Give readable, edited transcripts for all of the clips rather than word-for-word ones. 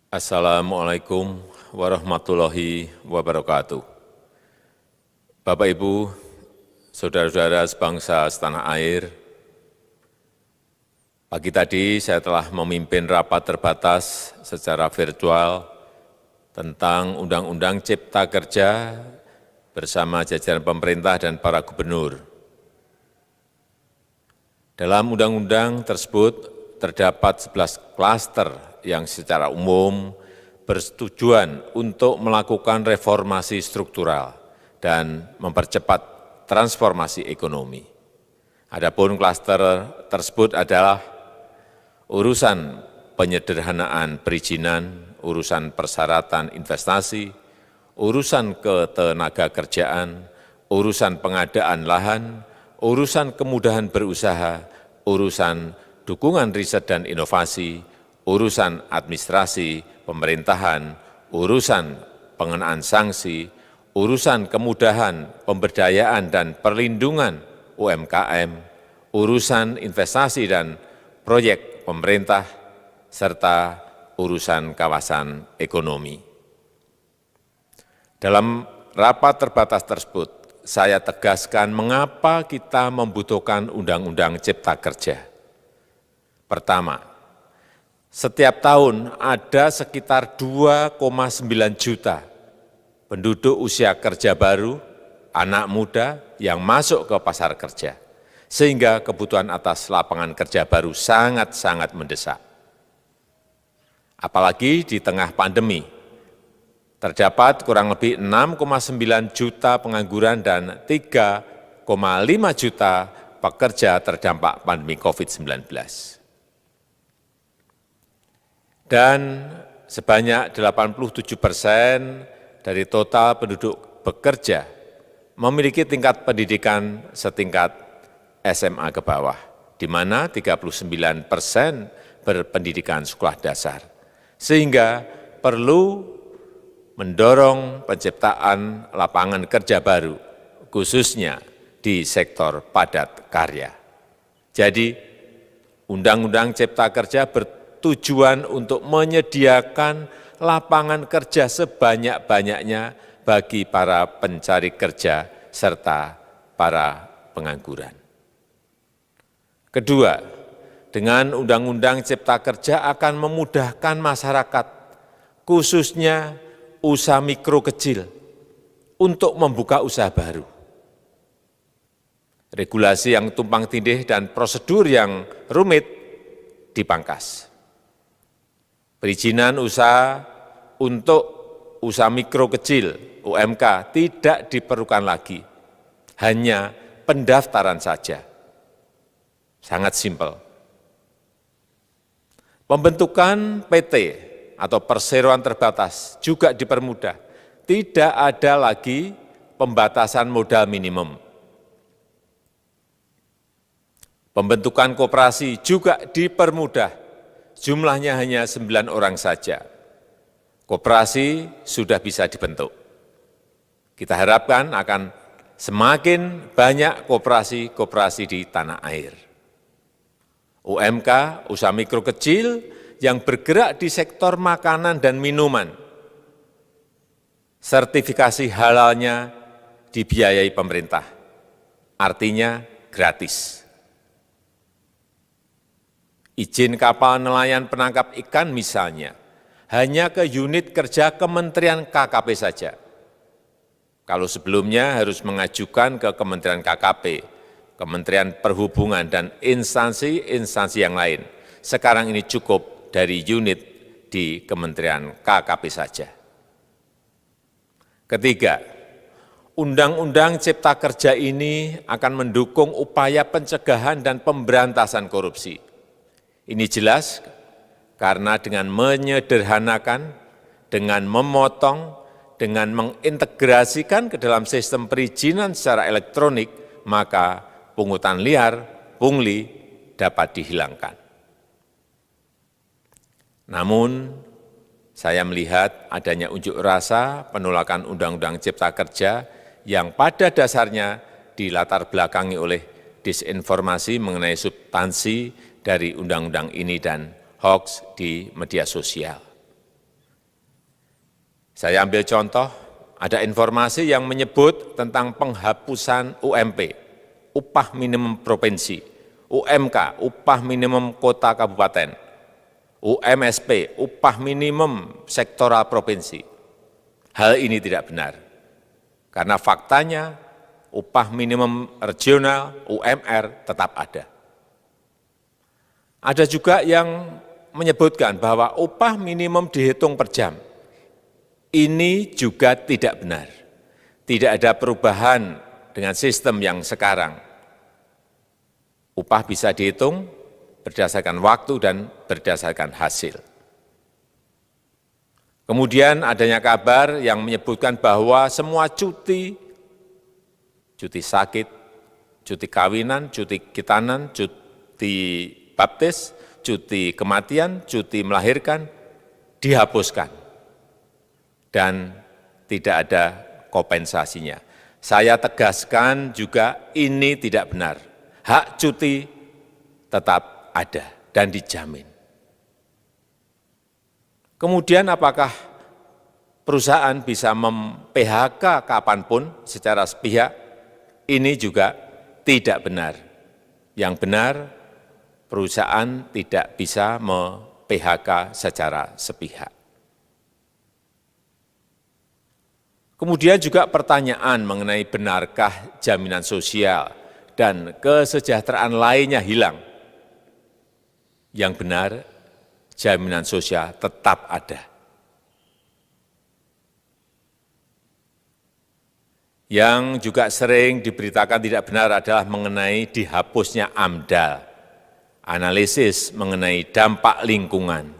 Assalamualaikum warahmatullahi wabarakatuh. Bapak, Ibu, saudara-saudara sebangsa setanah air, pagi tadi saya telah memimpin rapat terbatas secara virtual tentang Undang-Undang Cipta Kerja bersama jajaran pemerintah dan para gubernur. Dalam undang-undang tersebut terdapat 11 klaster yang secara umum bertujuan untuk melakukan reformasi struktural dan mempercepat transformasi ekonomi. Adapun klaster tersebut adalah urusan penyederhanaan perizinan, urusan persyaratan investasi, urusan ketenagakerjaan, urusan pengadaan lahan, urusan kemudahan berusaha, urusan dukungan riset dan inovasi, urusan administrasi pemerintahan, urusan pengenaan sanksi, urusan kemudahan pemberdayaan dan perlindungan UMKM, urusan investasi dan proyek pemerintah, serta urusan kawasan ekonomi. Dalam rapat terbatas tersebut, saya tegaskan mengapa kita membutuhkan Undang-Undang Cipta Kerja. Pertama, setiap tahun ada sekitar 2,9 juta penduduk usia kerja baru, anak muda yang masuk ke pasar kerja, sehingga kebutuhan atas lapangan kerja baru sangat-sangat mendesak. Apalagi di tengah pandemi, terdapat kurang lebih 6,9 juta pengangguran dan 3,5 juta pekerja terdampak pandemi COVID-19. Dan sebanyak 87% dari total penduduk bekerja memiliki tingkat pendidikan setingkat SMA ke bawah, di mana 39% berpendidikan sekolah dasar, sehingga perlu mendorong penciptaan lapangan kerja baru, khususnya di sektor padat karya. Jadi, Undang-Undang Cipta Kerja bertujuan untuk menyediakan lapangan kerja sebanyak-banyaknya bagi para pencari kerja serta para pengangguran. Kedua, dengan Undang-Undang Cipta Kerja akan memudahkan masyarakat, khususnya usaha mikro kecil, untuk membuka usaha baru. Regulasi yang tumpang tindih dan prosedur yang rumit dipangkas. Perizinan usaha untuk usaha mikro kecil, UMK, tidak diperlukan lagi, hanya pendaftaran saja. Sangat simpel. Pembentukan PT atau perseroan terbatas juga dipermudah. Tidak ada lagi pembatasan modal minimum. Pembentukan koperasi juga dipermudah. Jumlahnya hanya 9 orang saja. Koperasi sudah bisa dibentuk. Kita harapkan akan semakin banyak koperasi-koperasi di tanah air. UMK, usaha mikro kecil, yang bergerak di sektor makanan dan minuman, sertifikasi halalnya dibiayai pemerintah, artinya gratis. Izin kapal nelayan penangkap ikan misalnya, hanya ke unit kerja Kementerian KKP saja. Kalau sebelumnya harus mengajukan ke Kementerian KKP, Kementerian Perhubungan, dan instansi-instansi yang lain, sekarang ini cukup dari unit di Kementerian KKP saja. Ketiga, Undang-Undang Cipta Kerja ini akan mendukung upaya pencegahan dan pemberantasan korupsi. Ini jelas karena dengan menyederhanakan, dengan memotong, dengan mengintegrasikan ke dalam sistem perizinan secara elektronik, maka pungutan liar, pungli dapat dihilangkan. Namun, saya melihat adanya unjuk rasa penolakan Undang-Undang Cipta Kerja yang pada dasarnya dilatar belakangi oleh disinformasi mengenai substansi dari undang-undang ini dan hoax di media sosial. Saya ambil contoh, ada informasi yang menyebut tentang penghapusan UMP, upah minimum provinsi, UMK, upah minimum kota kabupaten, UMSP, upah minimum sektoral provinsi. Hal ini tidak benar, karena faktanya upah minimum regional, UMR, tetap ada. Ada juga yang menyebutkan bahwa upah minimum dihitung per jam. Ini juga tidak benar. Tidak ada perubahan dengan sistem yang sekarang. Upah bisa dihitung berdasarkan waktu dan berdasarkan hasil. Kemudian adanya kabar yang menyebutkan bahwa semua cuti sakit, cuti kawinan, cuti khitanan, cuti baptis, cuti kematian, cuti melahirkan, dihapuskan. Dan tidak ada kompensasinya. Saya tegaskan juga ini tidak benar. Hak cuti tetap ada dan dijamin. Kemudian apakah perusahaan bisa mem-PHK kapanpun secara sepihak? Ini juga tidak benar. Yang benar, perusahaan tidak bisa mem-PHK secara sepihak. Kemudian juga pertanyaan mengenai benarkah jaminan sosial dan kesejahteraan lainnya hilang. Yang benar, jaminan sosial tetap ada. Yang juga sering diberitakan tidak benar adalah mengenai dihapusnya AMDAL, analisis mengenai dampak lingkungan.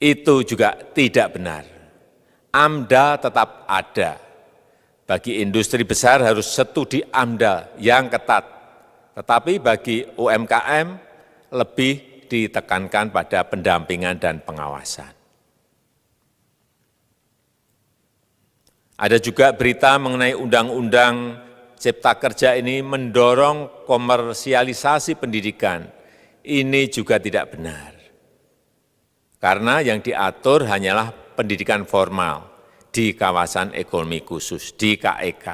Itu juga tidak benar. AMDAL tetap ada. Bagi industri besar harus studi AMDAL yang ketat. Tetapi bagi UMKM lebih ditekankan pada pendampingan dan pengawasan. Ada juga berita mengenai Undang-Undang Cipta Kerja ini mendorong komersialisasi pendidikan. Ini juga tidak benar. Karena yang diatur hanyalah pendidikan formal di kawasan ekonomi khusus, di KEK.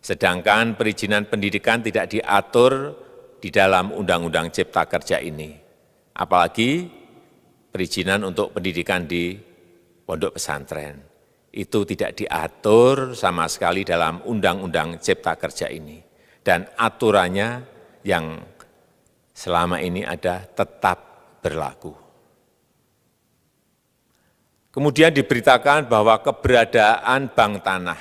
Sedangkan perizinan pendidikan tidak diatur di dalam Undang-Undang Cipta Kerja ini. Apalagi perizinan untuk pendidikan di pondok pesantren. Itu tidak diatur sama sekali dalam Undang-Undang Cipta Kerja ini. Dan aturannya yang selama ini ada tetap berlaku. Kemudian diberitakan bahwa keberadaan bank tanah.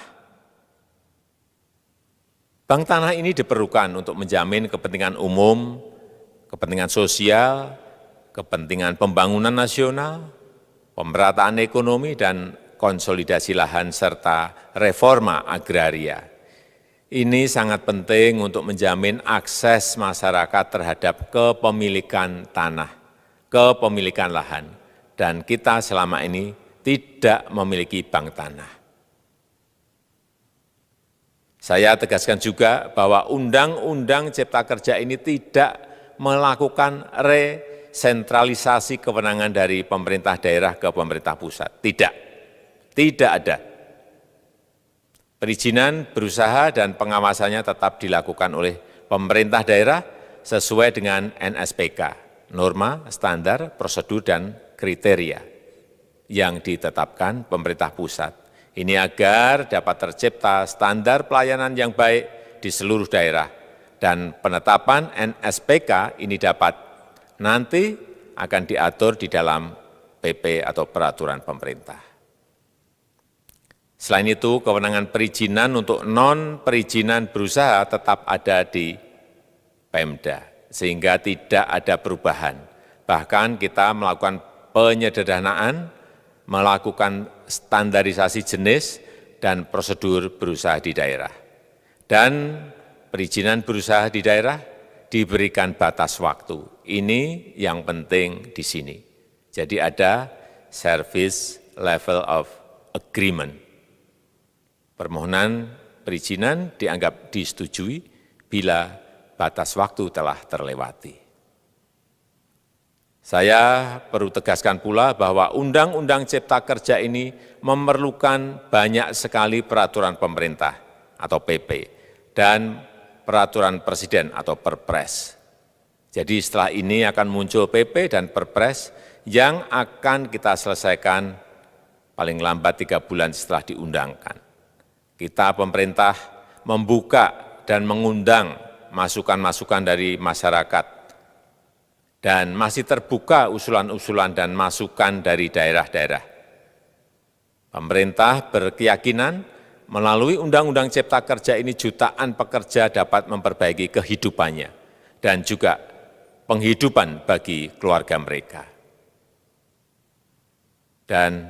Bank tanah ini diperlukan untuk menjamin kepentingan umum, kepentingan sosial, kepentingan pembangunan nasional, pemerataan ekonomi, dan konsolidasi lahan serta reforma agraria. Ini sangat penting untuk menjamin akses masyarakat terhadap kepemilikan tanah, kepemilikan lahan, dan kita selama ini tidak memiliki bank tanah. Saya tegaskan juga bahwa Undang-Undang Cipta Kerja ini tidak melakukan resentralisasi kewenangan dari pemerintah daerah ke pemerintah pusat. Tidak ada. Perizinan berusaha dan pengawasannya tetap dilakukan oleh pemerintah daerah sesuai dengan NSPK, norma, standar, prosedur, dan kriteria yang ditetapkan pemerintah pusat. Ini agar dapat tercipta standar pelayanan yang baik di seluruh daerah, dan penetapan NSPK ini dapat nanti akan diatur di dalam PP atau peraturan pemerintah. Selain itu, kewenangan perizinan untuk non-perizinan berusaha tetap ada di Pemda, sehingga tidak ada perubahan. Bahkan kita melakukan penyederhanaan, melakukan standarisasi jenis dan prosedur berusaha di daerah. Dan perizinan berusaha di daerah diberikan batas waktu. Ini yang penting di sini. Jadi ada service level of agreement. Permohonan perizinan dianggap disetujui bila batas waktu telah terlewati. Saya perlu tegaskan pula bahwa Undang-Undang Cipta Kerja ini memerlukan banyak sekali peraturan pemerintah atau PP dan peraturan presiden atau Perpres. Jadi setelah ini akan muncul PP dan Perpres yang akan kita selesaikan paling lambat 3 bulan setelah diundangkan. Kita pemerintah membuka dan mengundang masukan-masukan dari masyarakat dan masih terbuka usulan-usulan dan masukan dari daerah-daerah. Pemerintah berkeyakinan melalui Undang-Undang Cipta Kerja ini jutaan pekerja dapat memperbaiki kehidupannya dan juga penghidupan bagi keluarga mereka. Dan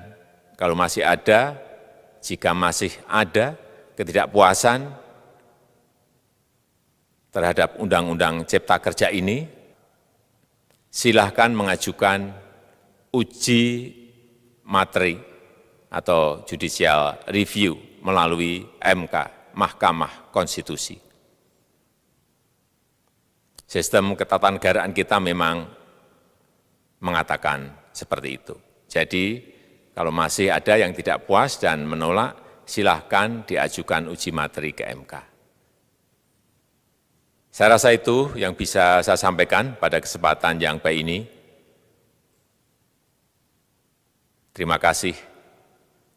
kalau masih ada, jika masih ada ketidakpuasan terhadap Undang-Undang Cipta Kerja ini, silahkan mengajukan uji materi atau judicial review melalui MK, Mahkamah Konstitusi. Sistem ketatanegaraan kita memang mengatakan seperti itu. Jadi, kalau masih ada yang tidak puas dan menolak, silahkan diajukan uji materi ke MK. Saya rasa itu yang bisa saya sampaikan pada kesempatan yang baik ini. Terima kasih.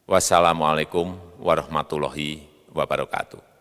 Wassalamualaikum warahmatullahi wabarakatuh.